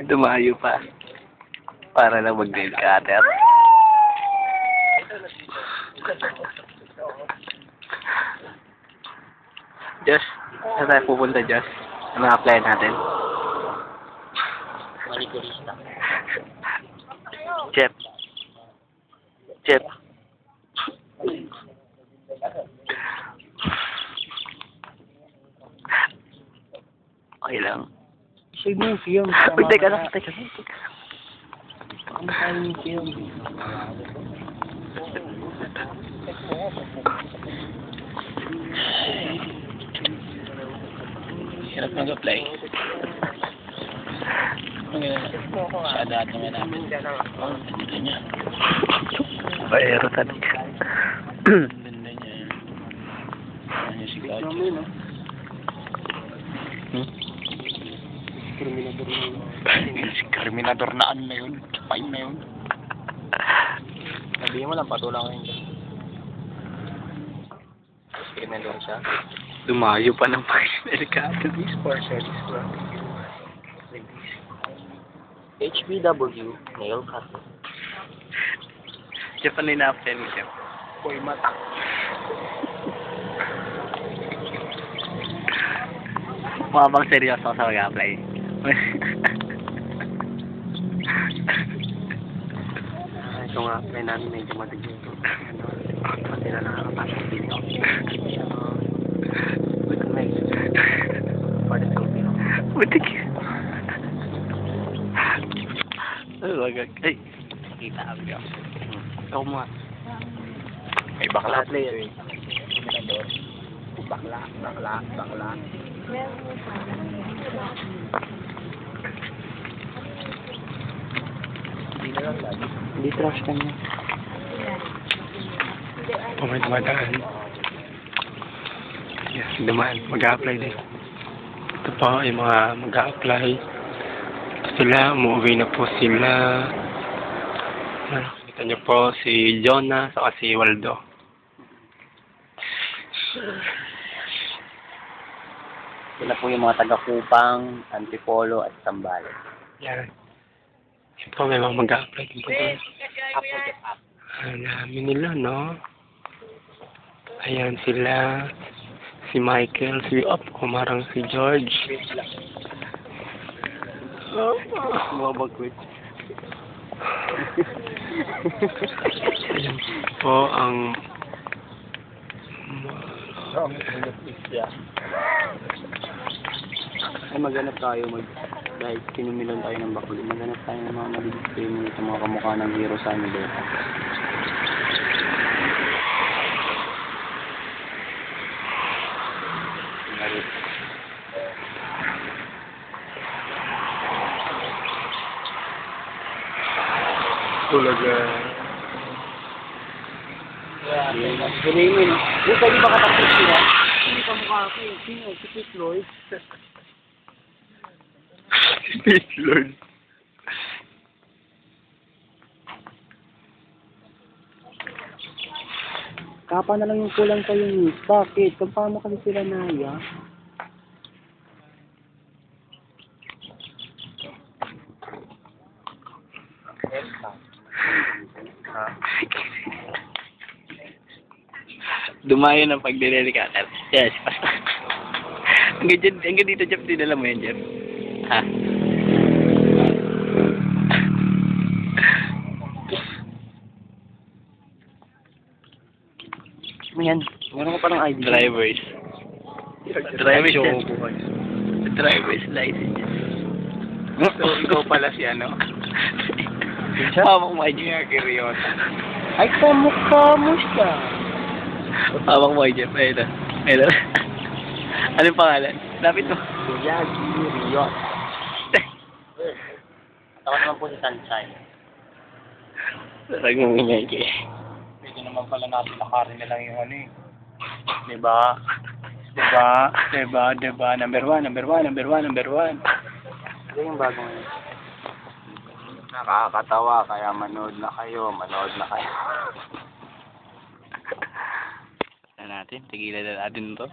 Dumayo pa. Para lang mag-nail cutter. Josh, saan tayo pupunta, Josh? Ano apply natin? Manikurista. Jeff. Jeff. Okay lang. Shade mo yung film. Uy, teka lang, teka lang. Ano tayo yung film? Hirap mag-apply. Siya dati naman namin. Dito niya. Bayero talaga. Ganda niya. Ano yung sigaw? Si Carminador na ano na yun? Fine na yun. Sabihin mo lang, patulang ko yun. Carminador siya. Dumayo pa ng Mercado. This for service bro. HBW nail cutter. Jeff, ano yung na-apply mo, Jeff? Boy mata. Mukha bang seryoso sa mag-apply? Ito nga, may namin medyo matigil ito. Pati na nakakapasok dito. Pwede Filipino. Butik. Ano ba? Ay, kita kami ka. Ikaw mo. May bakla player eh. Carminador. Bakla. Hindi na lang lagi. Hindi trash ka niya. Kung may dumadaan. Yes, dumaan. Mag-a-apply din. Ito po yung mga mag-a-apply. Sila, umuwi na po sila. Kita niyo po si Jonah saka si Waldo. Sila po yung mga taga-Kupang, Antipolo at Sambales. Yan. Yan po, may mga mag-a-apply din po doon. Alamin nila, no? Ayan sila. Si Michael, si kumarang si George. Mabagwit. Ayan po ang Ay, maghanap tayo dahil sinumilan tayo ng bakuli. Maghanap tayo ng mga maliligpin sa mga kamukha ng hero sa Anidota. talaga. Hinimin. Yung pwede ba katapos sila? Hindi ka mukha ako eh. Sino? Si Pete Lloyd? Pete Lloyd. Kapa na lang yung kulang kayo ni. Bakit? Kung paano kasi sila naya? Dumayo ng pagdililikatar. Yes, basta. Hanggang dito, Jeff, dinala mo yan, Jeff. Ha? Yan. Meron ko parang ID. Driver's license. So, ikaw pala si ano? Hawak mo, Engineer Kiriosa. Ay, kamukha mo siya. Hawak mo, Jeff. Ayun na. Ayun na. Anong pangalan? Lapit mo. Yagi Riot. Ako naman po si Sunshine. Sarag mong ingay kayo. Pwede naman pala natin nakarin na lang yung ano eh. Diba? Diba? Number one. Ito yung bagong yun. Nakakatawa, kaya manood na kayo. Na natin. Tigilan na natin to.